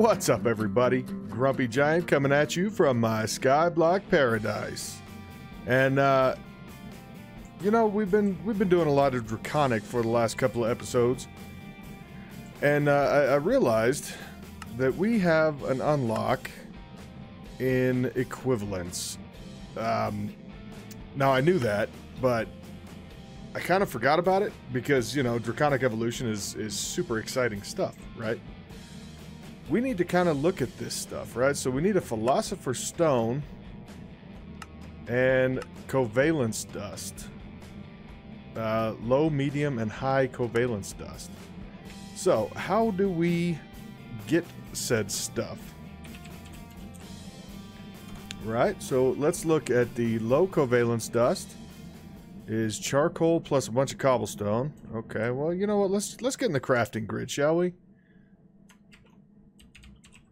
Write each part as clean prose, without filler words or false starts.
What's up, everybody? Grumpy Giant coming at you from my Skyblock paradise. And you know, we've been doing a lot of Draconic for the last couple of episodes, and I realized that we have an unlock in equivalence. Now I knew that, but I kind of forgot about it because, you know, Draconic Evolution is super exciting stuff, right? We need to kind of look at this stuff, right? So we need a Philosopher's Stone and covalence dust. Low, medium, and high covalence dust. So, how do we get said stuff? Right, so let's look at the low covalence dust. Is charcoal plus a bunch of cobblestone. Okay, well, you know what? Let's get in the crafting grid, shall we?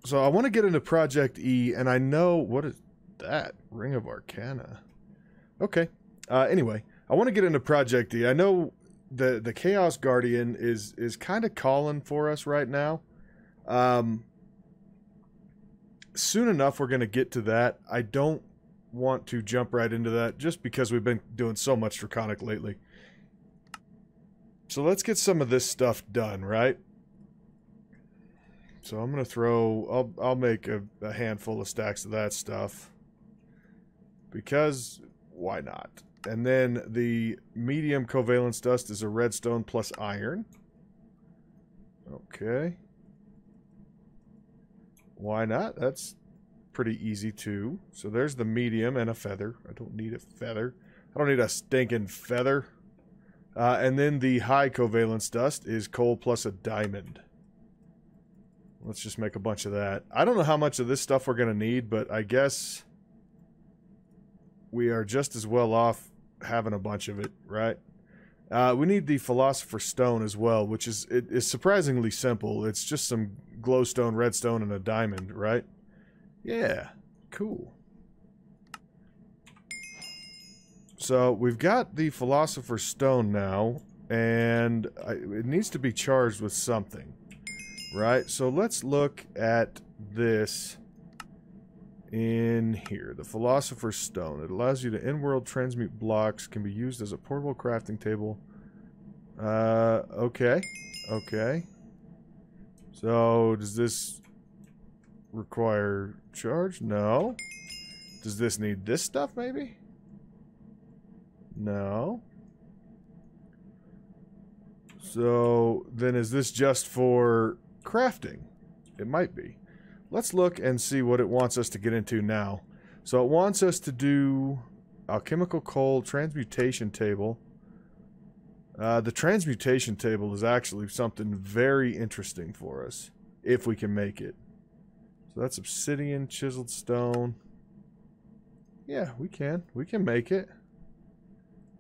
So I want to get into Project E, and I know... What is that? Ring of Arcana. Okay. Anyway, I want to get into Project E. I know the Chaos Guardian is kind of calling for us right now. Soon enough, we're going to get to that. I don't want to jump right into that just because we've been doing so much Draconic lately. So let's get some of this stuff done, right? So I'm going to throw... I'll make a handful of stacks of that stuff. Because, why not? And then the medium covalence dust is a redstone plus iron. Okay. Why not? That's pretty easy too. So there's the medium and a feather. I don't need a feather. I don't need a stinking feather. And then the high covalence dust is coal plus a diamond. Let's just make a bunch of that. I don't know how much of this stuff we're going to need, but I guess we are just as well off having a bunch of it, right? We need the Philosopher's Stone as well, which is surprisingly simple. It's just some glowstone, redstone, and a diamond, right? Yeah, cool. So we've got the Philosopher's Stone now, and it needs to be charged with something, right? So let's look at this in here. The Philosopher's Stone. It allows you to in-world transmute blocks, can be used as a portable crafting table. Okay. Okay. So, does this require charge? No. Does this need this stuff, maybe? No. So, then is this just for crafting? It might be. Let's look and see what it wants us to get into now. So it wants us to do alchemical coal, transmutation table. The transmutation table is actually something very interesting for us, if we can make it. So that's obsidian, chiseled stone. Yeah, we can. We can make it.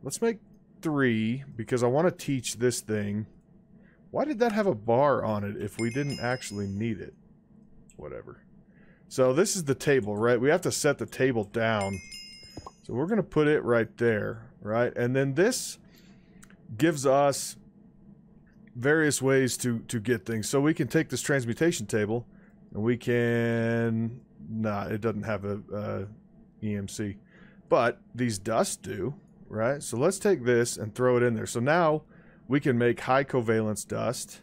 Let's make 3, because I want to teach this thing. Why did that have a bar on it if we didn't actually need it? Whatever. So this is the table, right? We have to set the table down. So we're going to put it right there, right? And then this gives us various ways to get things. So we can take this transmutation table and we can... Nah, it doesn't have a EMC. But these dusts do, right? So let's take this and throw it in there. So now we can make high covalence dust.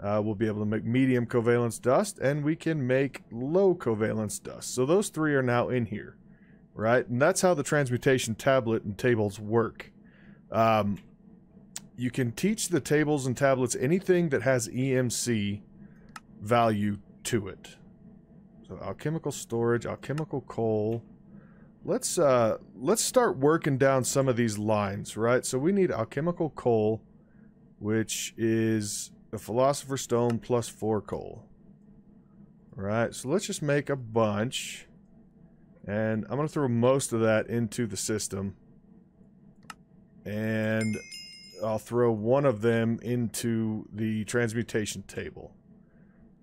We'll be able to make medium covalence dust, and we can make low covalence dust. So those 3 are now in here, right? And that's how the transmutation tablet and tables work. You can teach the tables and tablets anything that has EMC value to it. So alchemical storage, alchemical coal. Let's start working down some of these lines, right? So we need alchemical coal, which is the Philosopher's Stone plus 4 coal. Alright, so let's just make a bunch. And I'm going to throw most of that into the system. And I'll throw one of them into the transmutation table.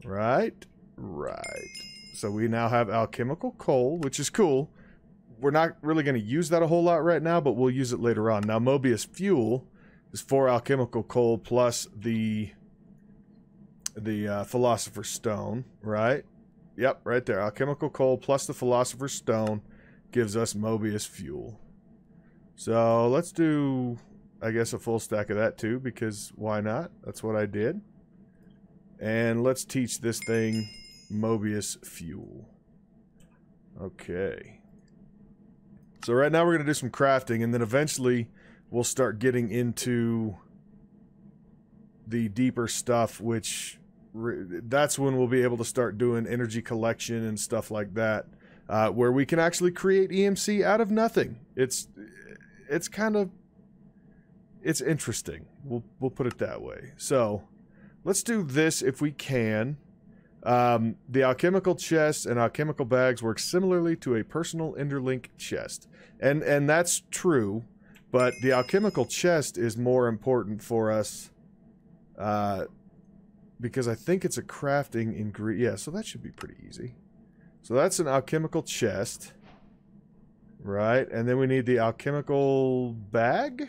Right? Right. So we now have alchemical coal, which is cool. We're not really going to use that a whole lot right now, but we'll use it later on. Now, Mobius fuel is 4 alchemical coal plus the Philosopher's Stone, right? Yep, right there. Alchemical coal plus the Philosopher's Stone gives us Mobius fuel. So let's do, I guess, a full stack of that too, because why not? That's what I did. And let's teach this thing Mobius fuel. Okay. So right now we're going to do some crafting, and then eventually we'll start getting into the deeper stuff, which that's when we'll be able to start doing energy collection and stuff like that, where we can actually create EMC out of nothing. It's kind of, it's interesting. We'll put it that way. So let's do this if we can. The alchemical chest and alchemical bags work similarly to a personal interlink chest, and that's true, but the alchemical chest is more important for us, because I think it's a crafting ingredient. Yeah, so that should be pretty easy. So that's an alchemical chest, right? And then we need the alchemical bag,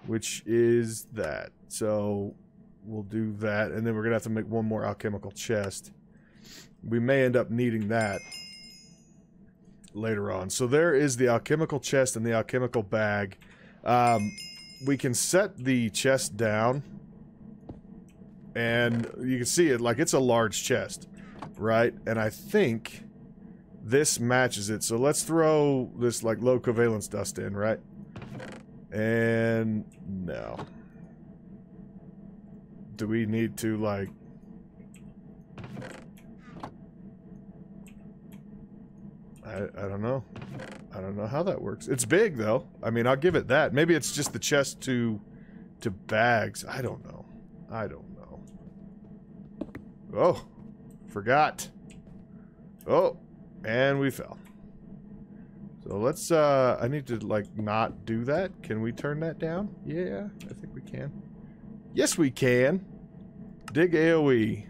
which is that. So we'll do that, and then we're gonna have to make one more alchemical chest. We may end up needing that later on. So there is the alchemical chest and the alchemical bag. We can set the chest down, and you can see it, like, it's a large chest, right? And I think this matches it. So let's throw this, like, low covalence dust in, right? And no. Do we need to, like... I don't know. I don't know how that works. It's big, though. I mean, I'll give it that. Maybe it's just the chest to bags. I don't know. I don't know. Oh. Forgot. Oh. And we fell. So let's, I need to, like, not do that. Can we turn that down? Yeah, I think we can. Yes, we can. Dig AoE.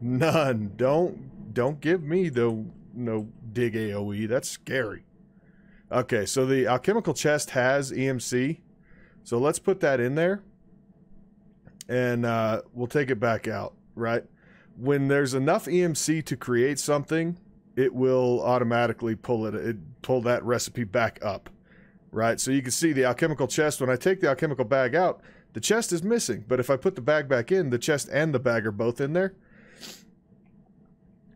None. Don't give me the no dig AoE. That's scary. Okay, so the alchemical chest has EMC. So let's put that in there. And we'll take it back out, right? When there's enough EMC to create something, it will automatically pull that recipe back up, right? So you can see the alchemical chest, when I take the alchemical bag out, the chest is missing, but if I put the bag back in, the chest and the bag are both in there.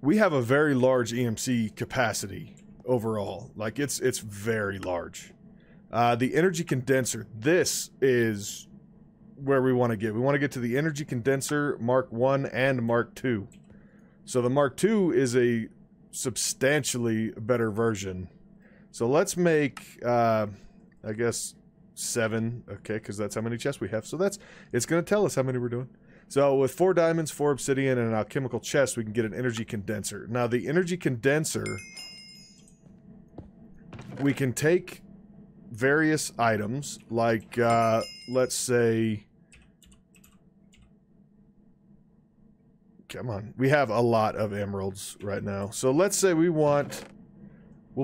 We have a very large EMC capacity overall. Like, it's very large. The energy condenser, this is where we want to get. We want to get to the energy condenser Mark 1 and Mark 2. So the Mark 2 is a substantially better version. So let's make, I guess, 7, okay, because that's how many chests we have. So it's going to tell us how many we're doing. So with 4 diamonds, 4 obsidian, and an alchemical chest, we can get an energy condenser. Now the energy condenser, we can take various items, like, let's say, come on, we have a lot of emeralds right now. So let's say we'll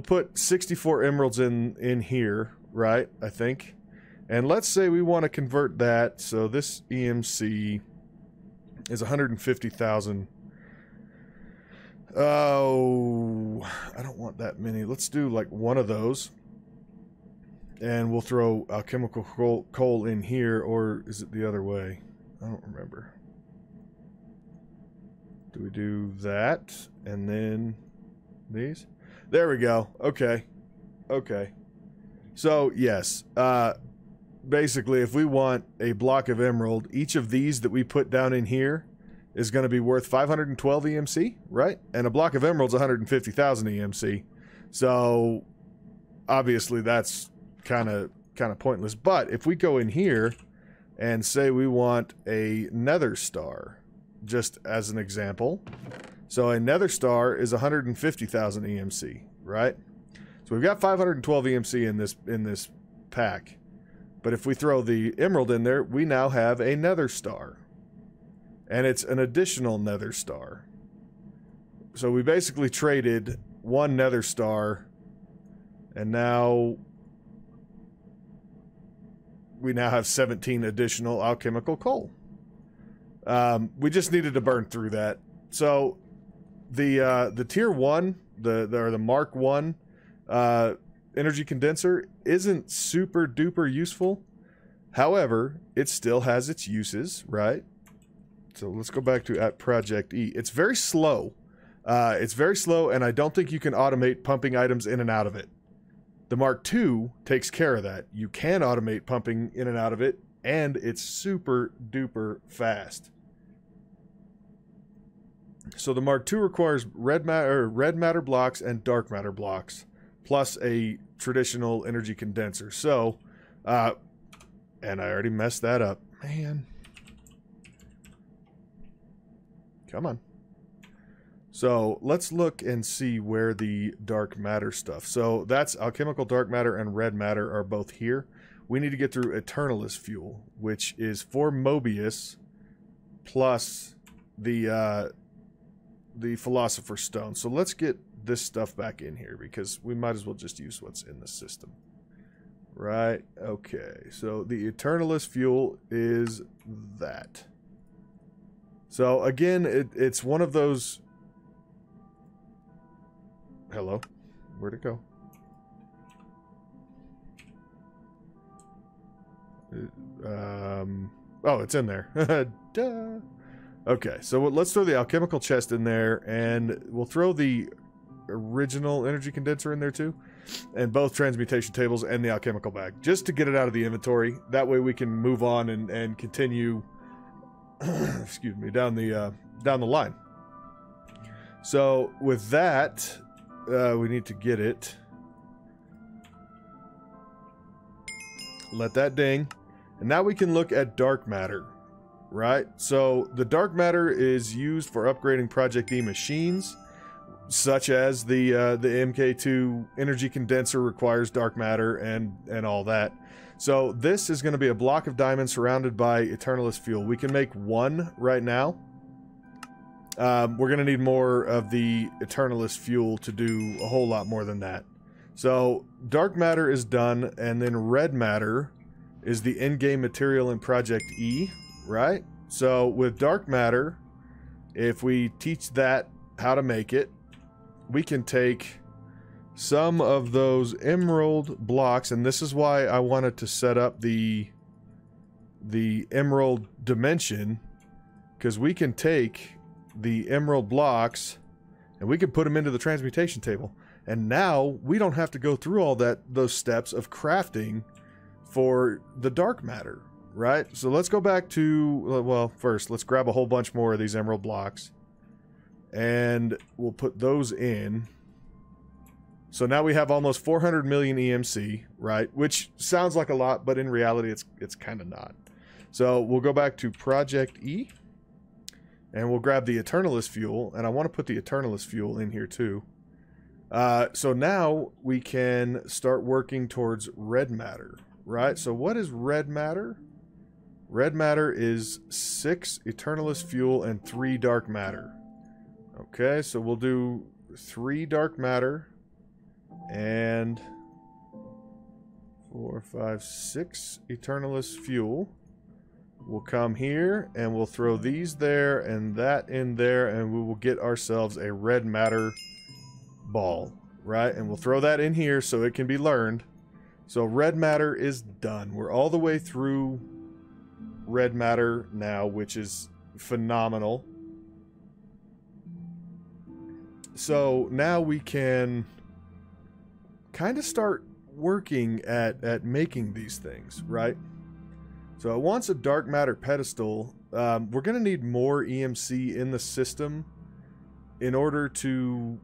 put 64 emeralds in here, right, I think. And let's say we want to convert that, so this EMC is 150,000. Oh, I don't want that many. Let's do like one of those. And we'll throw alchemical coal in here, or is it the other way? I don't remember. Do we do that and then these? There we go. Okay. Okay. So, yes. Basically, if we want a block of emerald, each of these that we put down in here is going to be worth 512 EMC, right? And a block of emerald's 150,000 EMC. So, obviously, that's kind of pointless. But if we go in here and say we want a nether star, just as an example. So a nether star is 150,000 EMC, right? So we've got 512 EMC in this pack. But if we throw the emerald in there, we now have a nether star. And it's an additional nether star. So we basically traded one nether star, and now we have 17 additional alchemical coal. We just needed to burn through that. So the tier 1, the Mark 1 energy condenser isn't super duper useful. However, it still has its uses, right? So let's go back to at Project E. It's very slow. And I don't think you can automate pumping items in and out of it. The Mark II takes care of that. You can automate pumping in and out of it, and it's super duper fast. So the Mark II requires red matter blocks and dark matter blocks, plus a traditional energy condenser. So, and I already messed that up. Man. Come on. So let's look and see where the dark matter stuff. So that's alchemical dark matter and red matter are both here. We need to get through Eternalist fuel, which is for Mobius plus the Philosopher's Stone. So let's get this stuff back in here because we might as well just use what's in the system. Right, okay. So the Eternalist fuel is that. So again, it's one of those... Hello? Where'd it go? Oh, it's in there. Duh. Okay, so let's throw the alchemical chest in there, and we'll throw the original energy condenser in there too, and both transmutation tables and the alchemical bag, just to get it out of the inventory. That way we can move on and continue excuse me, down the line. So with that, we need to get it. Let that ding. And now we can look at dark matter, right? So the dark matter is used for upgrading Project E machines, such as the MK2 energy condenser requires dark matter and all that. So this is going to be a block of diamonds surrounded by Eternalist fuel. We can make one right now. We're going to need more of the Eternalist fuel to do a whole lot more than that. So dark matter is done, and then red matter is the in-game material in Project E, right? So with dark matter, if we teach that how to make it, we can take some of those emerald blocks, and this is why I wanted to set up the emerald dimension, because we can take the emerald blocks and we can put them into the transmutation table, and now we don't have to go through all those steps of crafting for the dark matter, right? So let's go back to, well, first let's grab a whole bunch more of these emerald blocks and we'll put those in. So now we have almost 400 million EMC, right? Which sounds like a lot, but in reality, it's kind of not. So we'll go back to Project E, and we'll grab the Eternalist fuel, and I want to put the Eternalist fuel in here too. So now we can start working towards red matter, right? So what is red matter? Red matter is 6 Eternalist fuel and 3 dark matter. Okay, so we'll do 3 dark matter. And 4, 5, 6 Eternalist fuel. We'll come here and we'll throw these there and that in there, and we will get ourselves a red matter ball, right? And we'll throw that in here so it can be learned. So red matter is done. We're all the way through red matter now, which is phenomenal. So now we can kind of start working at making these things, right? So it wants a dark matter pedestal. We're going to need more EMC in the system in order to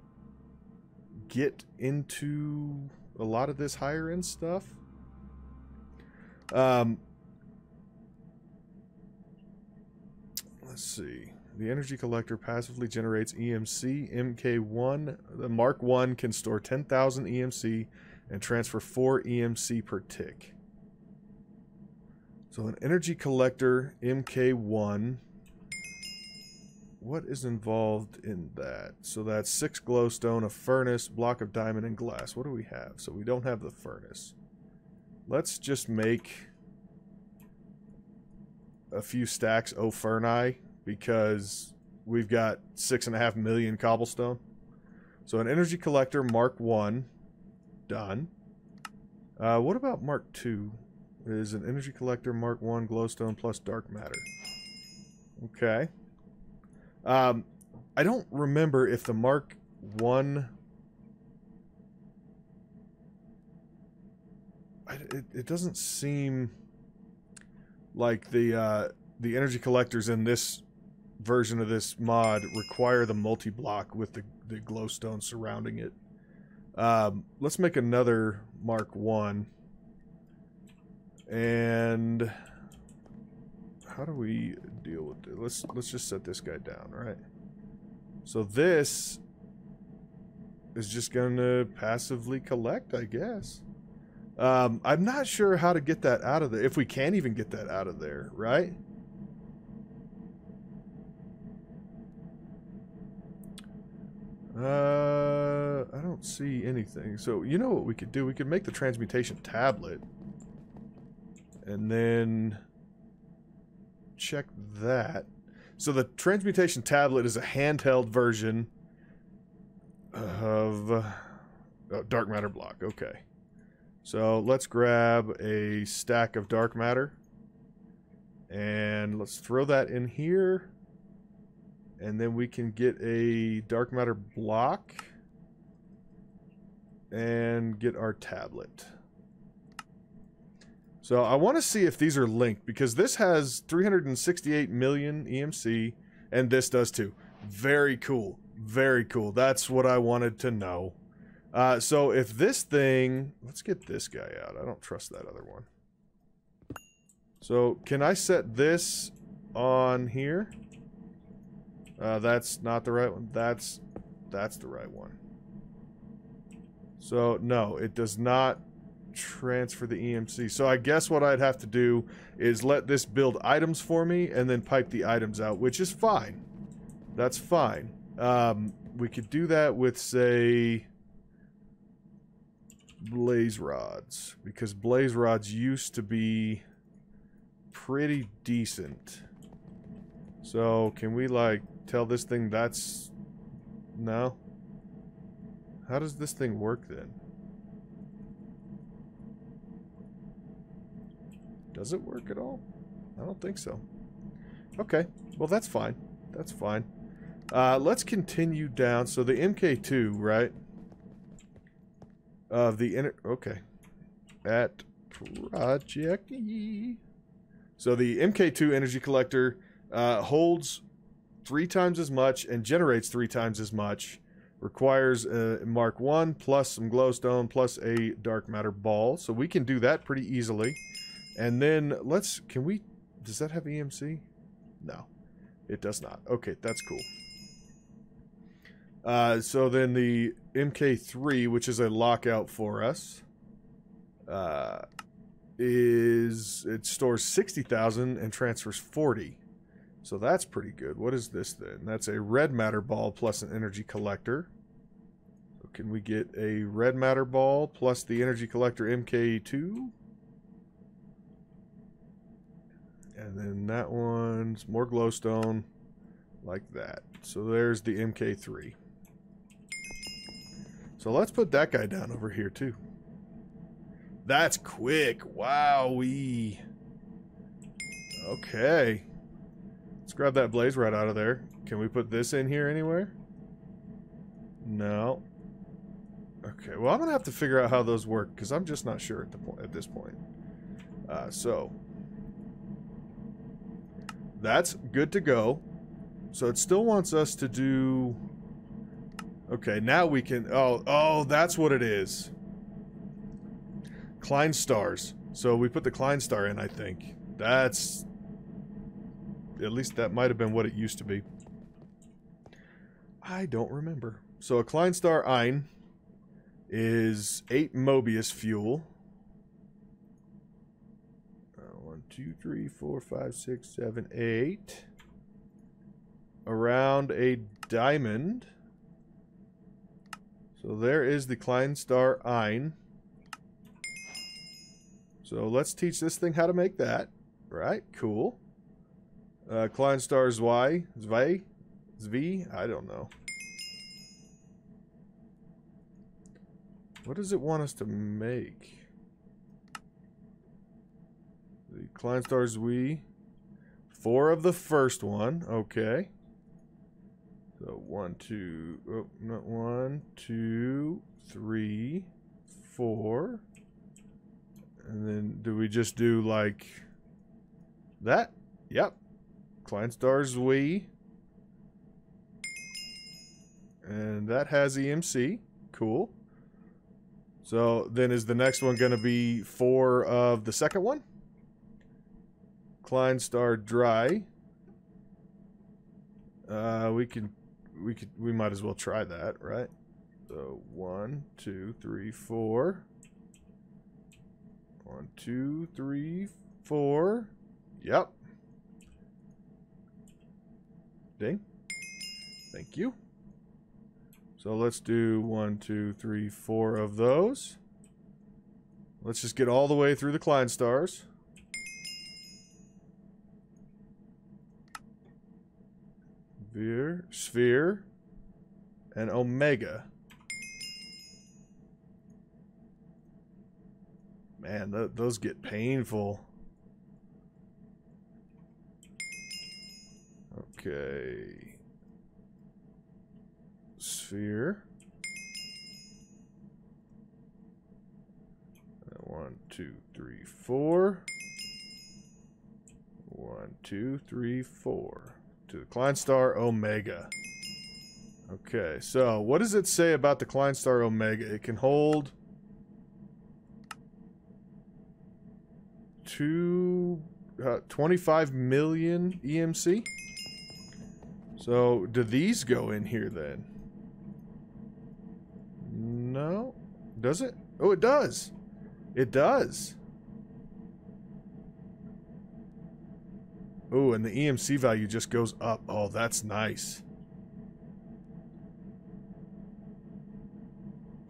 get into a lot of this higher end stuff. Let's see. The energy collector passively generates EMC. MK1, the Mark 1 can store 10,000 EMC and transfer 4 EMC per tick. So an energy collector, MK1. What is involved in that? So that's 6 glowstone, a furnace, block of diamond, and glass. What do we have? So we don't have the furnace. Let's just make a few stacks o' ferni because we've got 6.5 million cobblestone. So an energy collector Mark 1, done. What about Mark 2? Is an energy collector Mark 1 glowstone plus dark matter. Okay. I don't remember if the Mark 1... It doesn't seem like the energy collectors in this version of this mod require the multi-block with the glowstone surrounding it. Let's make another Mark 1. And how do we deal with it? Let's just set this guy down, right? So this is just going to passively collect, I guess. I'm not sure how to get that out of there, if we can even get that out of there, right? I don't see anything. So, you know what we could do? We could make the transmutation tablet. And then check that. So the transmutation tablet is a handheld version of dark matter block. Okay. So let's grab a stack of dark matter. And let's throw that in here. And then we can get a dark matter block. And get our tablet. So I want to see if these are linked, because this has 368 million EMC, and this does too. Very cool. Very cool. That's what I wanted to know. So if this thing... Let's get this guy out. I don't trust that other one. So can I set this on here? That's not the right one. That's the right one. So no, it does not transfer the EMC. So I guess what I'd have to do is let this build items for me and then pipe the items out, which is fine. That's fine. We could do that with, say, blaze rods, because blaze rods used to be pretty decent. So can we like tell this thing that's... No? How does this thing work then? Does it work at all? I don't think so. Okay, well that's fine. That's fine. Let's continue down. So the MK2, right? Okay. At Project E. So the MK2 energy collector holds 3 times as much and generates 3 times as much. Requires Mark 1 plus some glowstone plus a dark matter ball. So we can do that pretty easily. And then does that have EMC? No, it does not. Okay, that's cool. So then the MK3, which is a lockout for us, it stores 60,000 and transfers 40. So that's pretty good. What is this then? That's a red matter ball plus an energy collector. So can we get a red matter ball plus the energy collector MK2? And then that one's more glowstone, like that. So there's the MK3. So let's put that guy down over here too. That's quick. Wowee. Okay. Let's grab that blaze rod out of there. Can we put this in here anywhere? No. Okay, well I'm gonna have to figure out how those work, because I'm just not sure at this point. So that's good to go. So it still wants us to do... Okay, now we can... Oh, that's what it is. Cline stars. So we put the Cline star in, I think. That's... At least that might have been what it used to be. I don't remember. So a Cline star ein is 8 Mobius fuel. 1, 2, 3, 4, 5, 6, 7, 8. Around a diamond. So there is the Cline star ein. So let's teach this thing how to make that. Right, cool. Cline stars Y? Zv? I don't know. What does it want us to make? The Cline stars we. 4 of the first one. Okay. So 1, 2. Oh, not 1, 2, 3, 4. And then do we just do like that? Yep. Cline stars we. And that has EMC. Cool. So then is the next one going to be 4 of the second one? Cline star dry. We might as well try that, right? So 1, 2, 3, 4. 1, 2, 3, 4. Yep. Ding. Thank you. So let's do 1, 2, 3, 4 of those. Let's just get all the way through the Cline stars. Sphere, and Omega. Man, those get painful. Okay. Sphere. 1, 2, 3, 4. 1, 2, 3, 4. To the Cline star Omega. Okay, so what does it say about the Cline star Omega? It can hold 25 million EMC. So do these go in here then? No. Does it? Oh, it does. It does. Oh, and the EMC value just goes up. Oh, that's nice.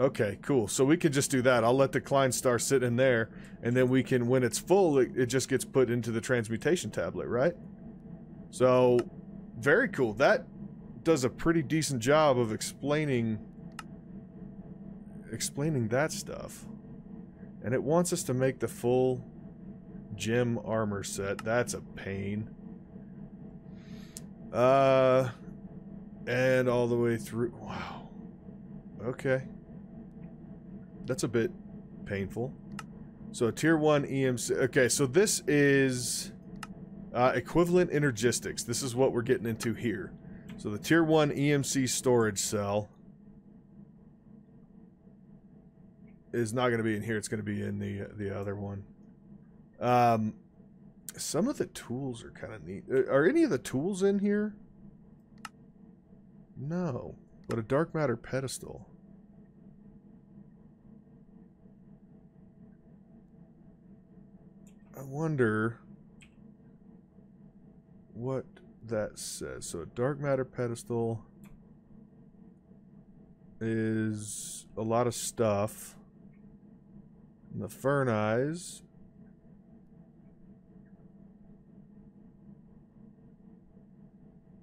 Okay, cool. So we can just do that. I'll let the Cline star sit in there, and then we can, when it's full, it just gets put into the transmutation tablet, right? So, very cool. That does a pretty decent job of explaining that stuff. And it wants us to make the full gem armor set. That's a pain. And all the way through. Wow. Okay. That's a bit painful. So tier 1 EMC. Okay, so this is equivalent energistics. This is what we're getting into here. So the tier 1 EMC storage cell is not going to be in here. It's going to be in the other one. Some of the tools are kind of neat. Are any of the tools in here? No. But a dark matter pedestal. I wonder what that says. So a dark matter pedestal is a lot of stuff. And the furnace.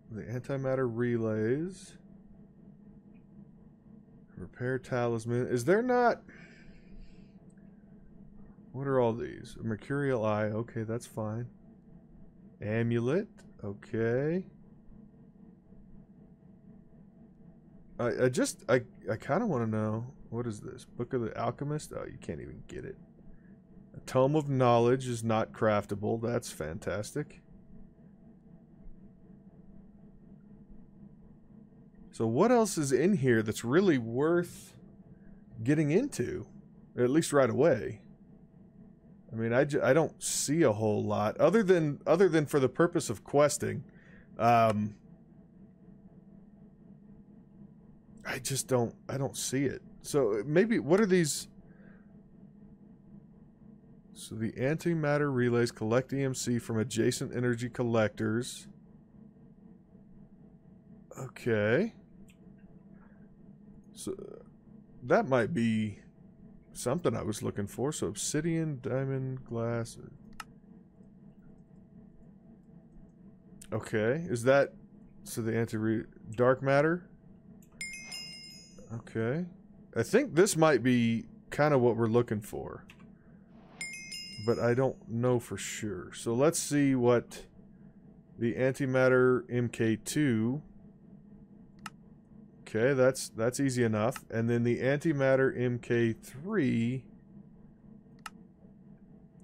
The antimatter relays. Repair talisman. Is there not... What are all these? A mercurial eye. Okay, that's fine. Amulet. Okay. I kind of want to know. What is this? Book of the Alchemist? Oh, you can't even get it. A Tome of Knowledge is not craftable. That's fantastic. So what else is in here that's really worth getting into? At least right away. I mean, I don't see a whole lot other than for the purpose of questing. I don't see it. So maybe what are these? So the antimatter relays collect EMC from adjacent energy collectors. Okay. So that might be something I was looking for. So obsidian, diamond, glass. Okay, is that... So the dark matter? Okay. I think this might be kind of what we're looking for. But I don't know for sure. So let's see what the antimatter MK2... Okay, that's easy enough. And then the antimatter MK3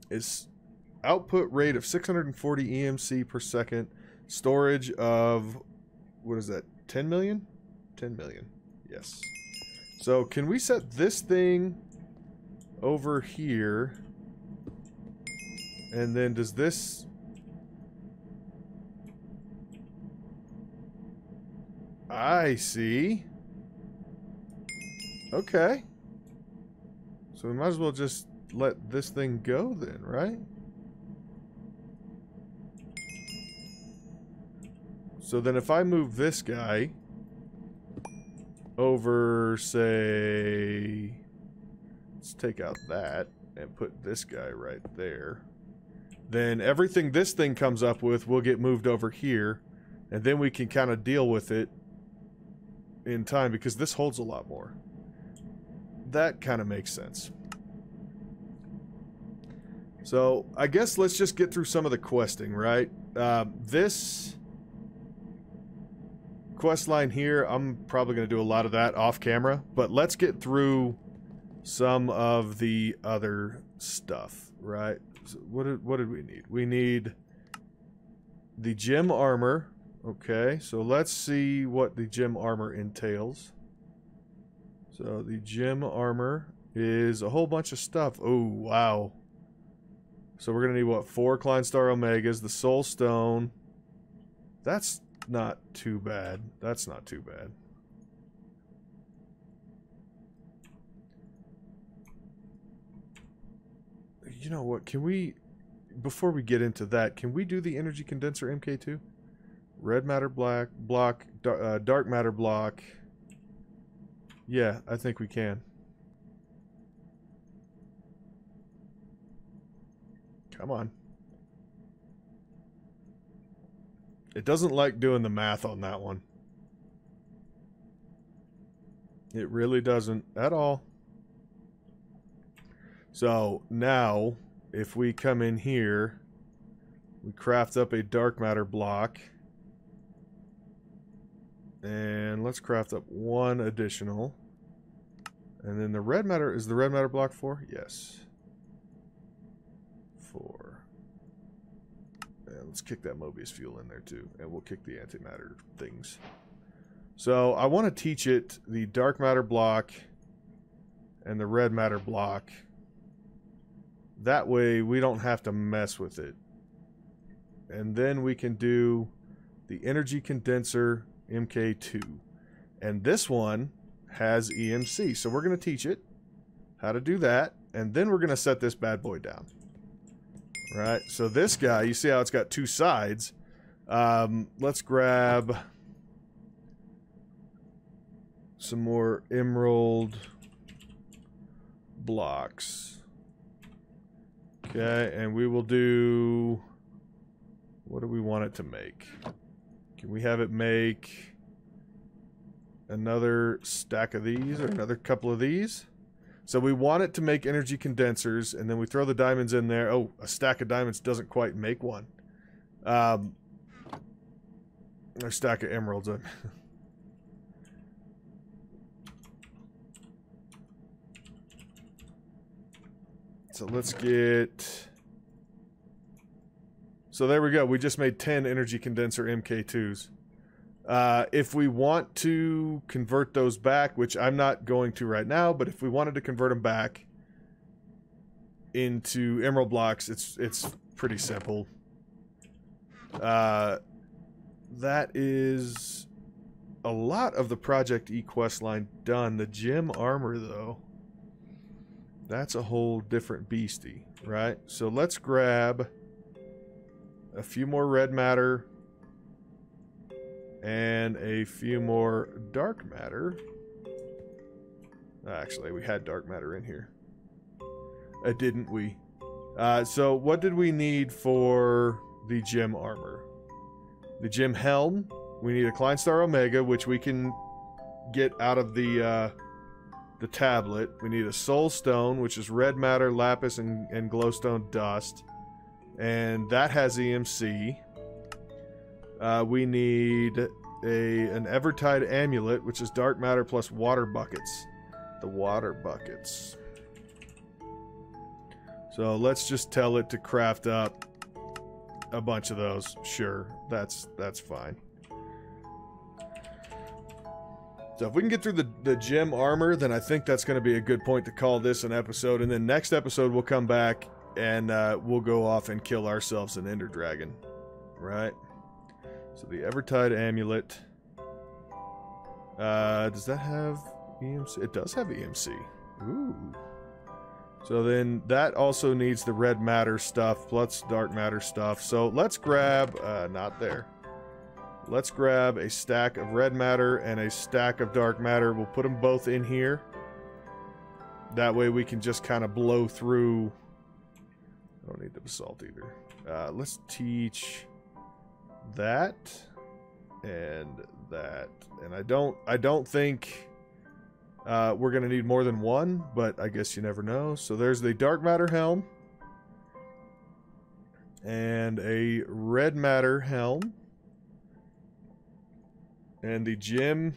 is output rate of 640 EMC per second, storage of, what is that, 10 million? 10 million, yes. So can we set this thing over here? And then does this... I see. Okay. So we might as well just let this thing go then, right? So then if I move this guy over, say... Let's take out that and put this guy right there. Then everything this thing comes up with will get moved over here. And then we can kind of deal with it in time, because this holds a lot more. That kind of makes sense. So I guess let's just get through some of the questing, right? This quest line here, I'm probably going to do a lot of that off camera, but let's get through some of the other stuff, right? So what did we need? We need the gem armor. Okay, so let's see what the gem armor entails. So the gem armor is a whole bunch of stuff. Oh, wow. So we're going to need, what, 4 Cline Star Omegas, the Soul Stone. That's not too bad. That's not too bad. You know what, can we, before we get into that, can we do the energy condenser MK2? Red matter block, dark matter block. Yeah, I think we can. Come on. It doesn't like doing the math on that one. It really doesn't at all. So now, if we come in here, we craft up a dark matter block. And let's craft up 1 additional. And then the red matter, is the red matter block 4? Yes. 4. And let's kick that Mobius fuel in there too. And we'll kick the antimatter things. So I want to teach it the dark matter block and the red matter block. That way we don't have to mess with it. And then we can do the energy condenser MK2. And this one has EMC. So we're going to teach it how to do that. And then we're going to set this bad boy down. Right? So this guy, you see how it's got 2 sides. Let's grab some more emerald blocks. Okay, and we will do... What do we want it to make? Can we have it make another stack of these or another couple of these? So we want it to make energy condensers, and then we throw the diamonds in there. Oh, a stack of diamonds doesn't quite make one. Or stack of emeralds. So let's get... So there we go. We just made 10 energy condenser MK2s. If we want to convert those back, which I'm not going to right now, but if we wanted to convert them back into emerald blocks, it's pretty simple. That is a lot of the Project E quest line done. The gem armor, though, that's a whole different beastie, right? So let's grab a few more red matter and a few more dark matter. Actually, we had dark matter in here. Didn't we? So what did we need for the gem armor? The gym helm, we need a Cline Star Omega, which we can get out of the tablet. We need a soul stone, which is red matter, lapis, and glowstone dust. And that has EMC. We need an Evertide amulet, which is dark matter plus water buckets. The water buckets. So let's just tell it to craft up a bunch of those. Sure, that's fine. So if we can get through the gem armor, then I think that's going to be a good point to call this an episode. And then next episode we'll come back and we'll go off and kill ourselves an Ender Dragon. Right? So the Evertide amulet. Does that have EMC? It does have EMC. Ooh. So then that also needs the red matter stuff plus dark matter stuff. So let's grab, not there. Let's grab a stack of red matter and a stack of dark matter. We'll put them both in here. That way we can just kind of blow through. I don't need the basalt either. Let's teach that and that. And I don't think we're going to need more than one, but I guess you never know. So there's the dark matter helm and a red matter helm. And the gem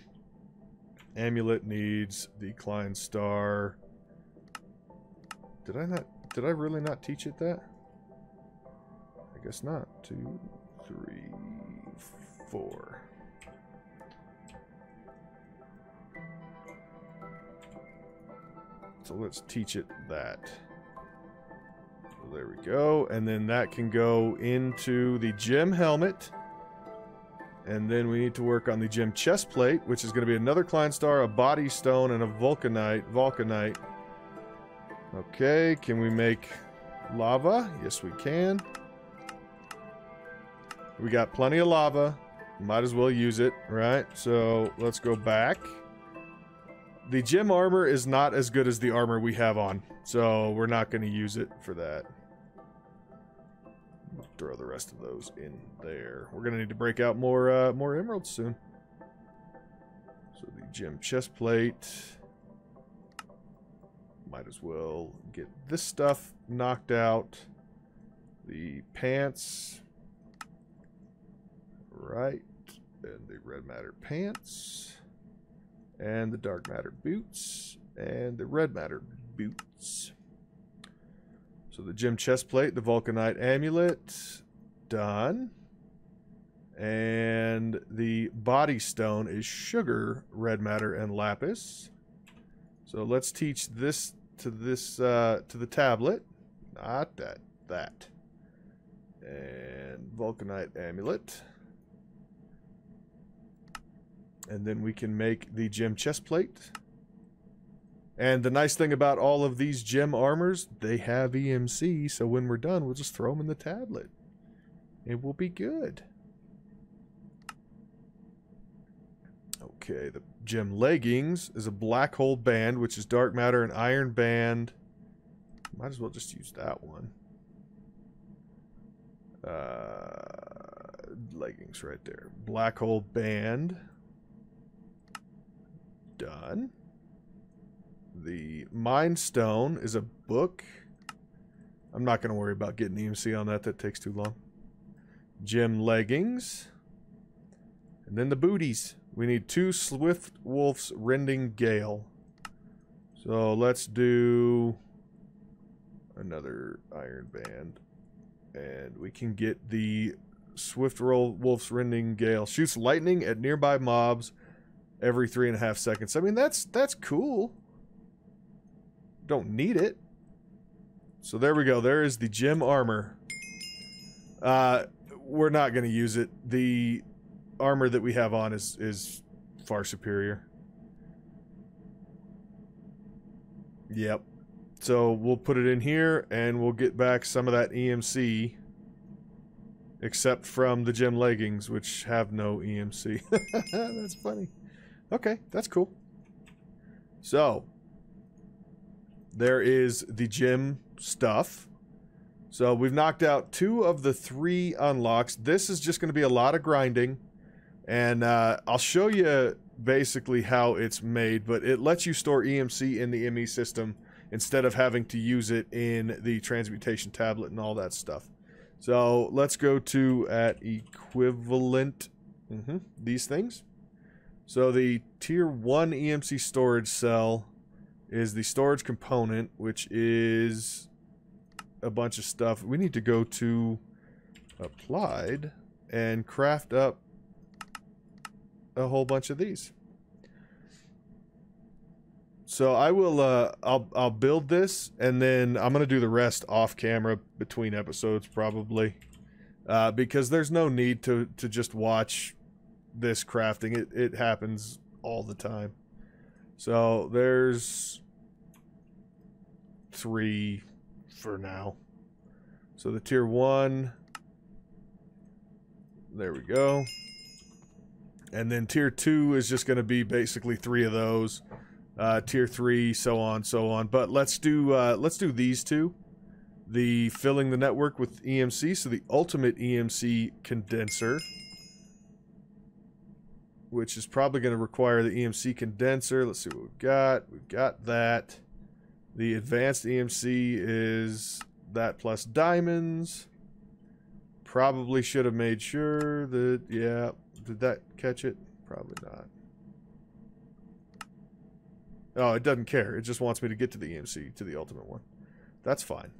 amulet needs the Cline Star. Did I really not teach it that? I guess not. 2, 3, 4. So let's teach it that. So there we go. And then that can go into the gem helmet. And then we need to work on the gem chest plate, which is going to be another Cline Star, a body stone, and a vulcanite. Okay, can we make lava? Yes, we can. We got plenty of lava. Might as well use it, right? So let's go back. The gem armor is not as good as the armor we have on, so we're not going to use it for that. Throw the rest of those in there. We're gonna need to break out more emeralds soon. So the gem chest plate. Might as well get this stuff knocked out. The pants. Right. And the red matter pants. And the dark matter boots. And the red matter boots. So the gem chest plate, the vulcanite amulet, done. And the body stone is sugar, red matter, and lapis. So let's teach this to the tablet. Not that. That. And vulcanite amulet. And then we can make the gem chest plate. And the nice thing about all of these gem armors, they have EMC, so when we're done, we'll just throw them in the tablet. It will be good. Okay, the gem leggings is a black hole band, which is dark matter and iron band. Might as well just use that one. Leggings right there. Black hole band. Done. The Mind Stone is a book. I'm not going to worry about getting EMC on that. That takes too long. Gem leggings. And then the booties. We need 2 Swift Wolf's Rending Gale. So let's do another iron band. And we can get the Swift Wolf's Rending Gale. Shoots lightning at nearby mobs every 3.5 seconds. I mean, that's cool. Don't need it. So there we go. There is the gem armor. We're not going to use it. The armor that we have on is far superior. Yep. So we'll put it in here and we'll get back some of that EMC, except from the gem leggings, which have no EMC. That's funny. Okay, that's cool. So there is the gem stuff. So we've knocked out 2 of the 3 unlocks. This is just going to be a lot of grinding. And I'll show you basically how it's made, but it lets you store EMC in the ME system instead of having to use it in the transmutation tablet and all that stuff. So let's go to at equivalent these things. So the tier 1 EMC storage cell is the storage component, which is a bunch of stuff. We need to go to applied and craft up a whole bunch of these. So I will I'll build this, and then I'm gonna do the rest off camera between episodes probably, because there's no need to just watch this crafting. It happens all the time. So there's 3 for now. So the tier 1, there we go. And then tier 2 is just going to be basically 3 of those. Tier 3, so on, so on. But let's do these 2. The filling the network with EMC, so the ultimate EMC condenser, which is probably going to require the EMC condenser. Let's see what we've got. We've got that. The advanced EMC is that plus diamonds. Probably should have made sure that, yeah, did that catch it? Probably not. Oh, it doesn't care. It just wants me to get to the EMC, to the ultimate one. That's fine.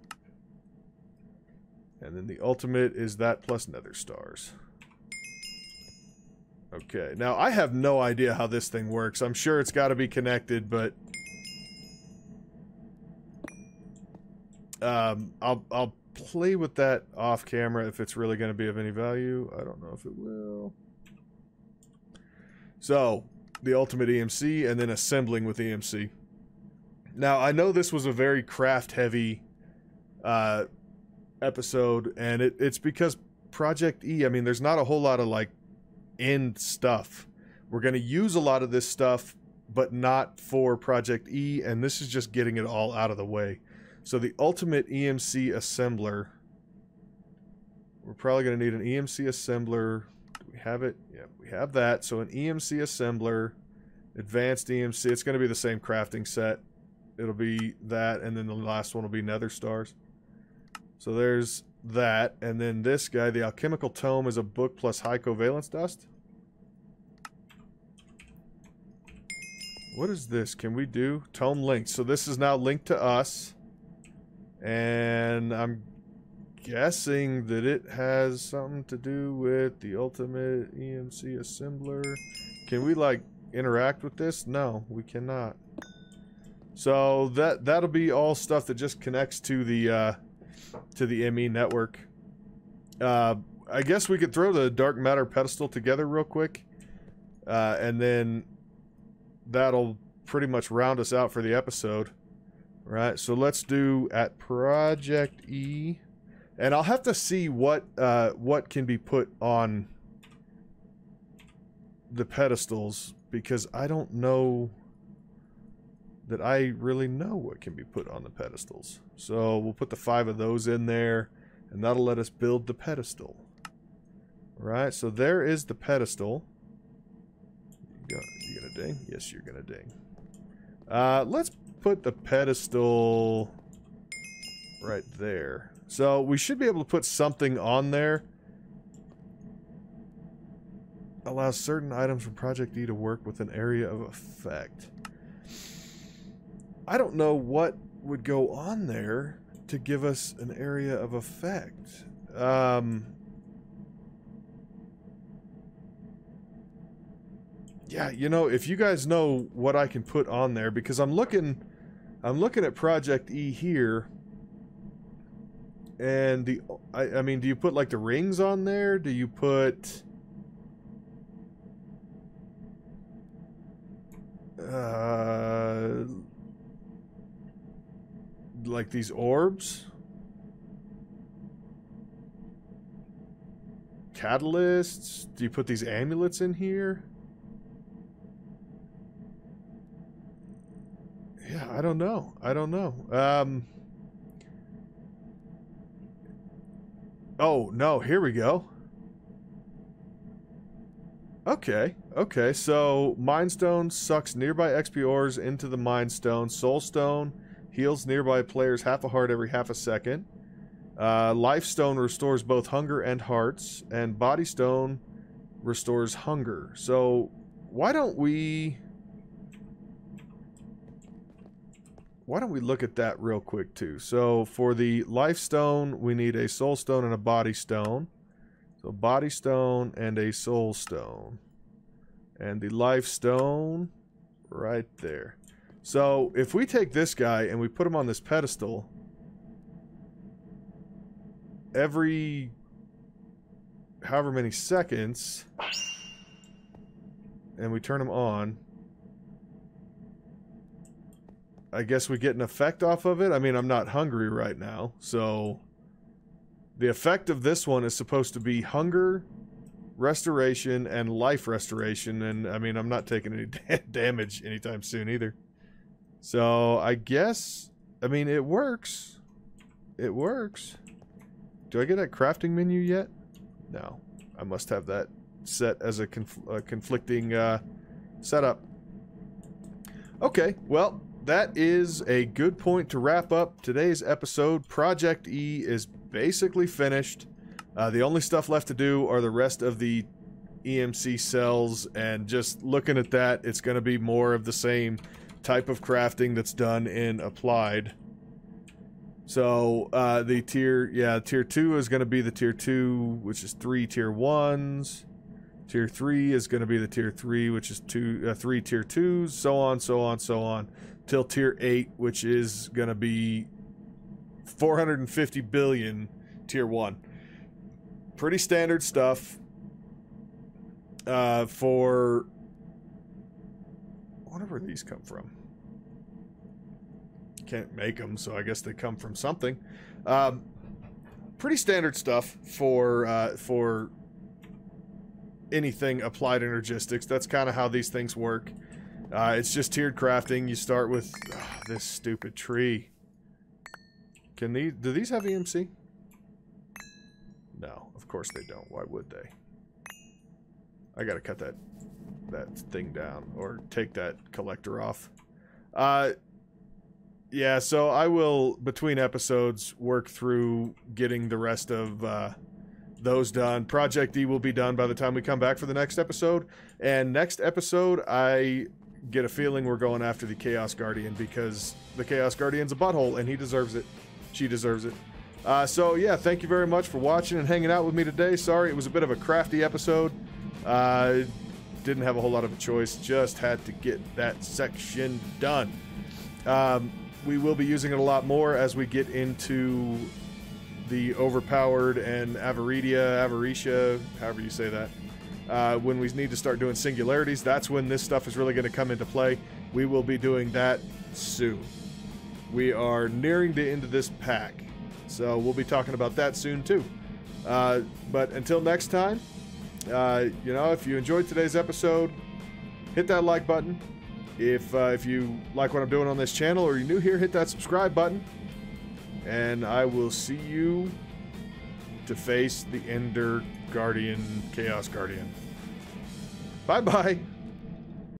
And then the ultimate is that plus nether stars. Okay, now I have no idea how this thing works. I'm sure it's got to be connected, but I'll play with that off camera if it's really going to be of any value. I don't know if it will. So, the ultimate EMC and then assembling with EMC. Now, I know this was a very craft-heavy episode, and it's because Project E, I mean, there's not a whole lot of, like, end stuff. We're going to use a lot of this stuff, but not for Project E, and this is just getting it all out of the way. So the ultimate EMC assembler, we're probably going to need an EMC assembler. Do we have it? Yeah, we have that. So an EMC assembler, advanced EMC, it's going to be the same crafting set. It'll be that, and then the last one will be nether stars. So there's that, and then this guy, the alchemical tome, is a book plus high covalence dust. What is this? Can we do tome linked? So this is now linked to us, and I'm guessing that it has something to do with the ultimate EMC assembler. Can we like interact with this? No, we cannot. So that'll be all stuff that just connects to the ME network. I guess we could throw the dark matter pedestal together real quick, and then that'll pretty much round us out for the episode. Right, so let's do at Project E, and I'll have to see what can be put on the pedestals, because I don't know that I really know what can be put on the pedestals. So we'll put the 5 of those in there, and that'll let us build the pedestal. Right, so there is the pedestal. You gonna ding? Yes, you're gonna ding. Let's put the pedestal right there. So we should be able to put something on there. Allows certain items from Project E to work with an area of effect. I don't know what would go on there to give us an area of effect. Yeah, you know, if you guys know what I can put on there, because I'm looking at Project E here, and I mean, do you put like the rings on there? Do you put like these orbs? Catalysts? Do you put these amulets in here? Yeah, I don't know. I don't know. Oh, no, here we go. Okay, okay, so Mind Stone sucks nearby XP ores into the Mind Stone. Soul Stone heals nearby players half a heart every half a second. Life Stone restores both hunger and hearts. And Body Stone restores hunger. So, why don't we look at that real quick too? So, for the Life Stone, we need a Soul Stone and a Body Stone. So Body Stone and a Soul Stone. And the Life Stone right there. So if we take this guy and we put him on this pedestal, every however many seconds, and we turn him on, I guess we get an effect off of it. I mean, I'm not hungry right now, so the effect of this one is supposed to be hunger, restoration, and life restoration. And, I mean, I'm not taking any damage anytime soon either. So, I guess, I mean, it works. It works. Do I get a crafting menu yet? No. I must have that set as a conflicting setup. Okay, well, that is a good point to wrap up today's episode. Project E is basically finished. The only stuff left to do are the rest of the EMC cells, and just looking at that, it's going to be more of the same type of crafting that's done in Applied. So, the tier 2 is going to be the tier 2, which is 3 tier 1s. Tier 3 is going to be the tier 3, which is 3 tier 2s, so on, so on, so on, till tier 8, which is going to be 450 billion tier 1. Pretty standard stuff for... I wonder where these come from. Can't make them, so I guess they come from something. Pretty standard stuff for anything Applied Energistics. That's kind of how these things work. It's just tiered crafting. You start with this stupid tree. Do these have EMC? No, of course they don't. Why would they? I gotta cut that thing down, or take that collector off. Yeah, so I will, between episodes, work through getting the rest of those done. Project E will be done by the time we come back for the next episode. And next episode, I get a feeling we're going after the Chaos Guardian, because the Chaos Guardian's a butthole, and he deserves it. She deserves it. So, yeah, thank you very much for watching and hanging out with me today. Sorry, it was a bit of a crafty episode. Didn't have a whole lot of a choice. Just had to get that section done. We will be using it a lot more as we get into the Overpowered and Avaricia, however you say that. When we need to start doing singularities, that's when this stuff is really going to come into play. We will be doing that soon. We are nearing the end of this pack, so we'll be talking about that soon too. But until next time, you know, if you enjoyed today's episode, hit that like button. If you like what I'm doing on this channel, or you're new here, hit that subscribe button. And I will see you to face the Ender Guardian, Chaos Guardian. Bye-bye.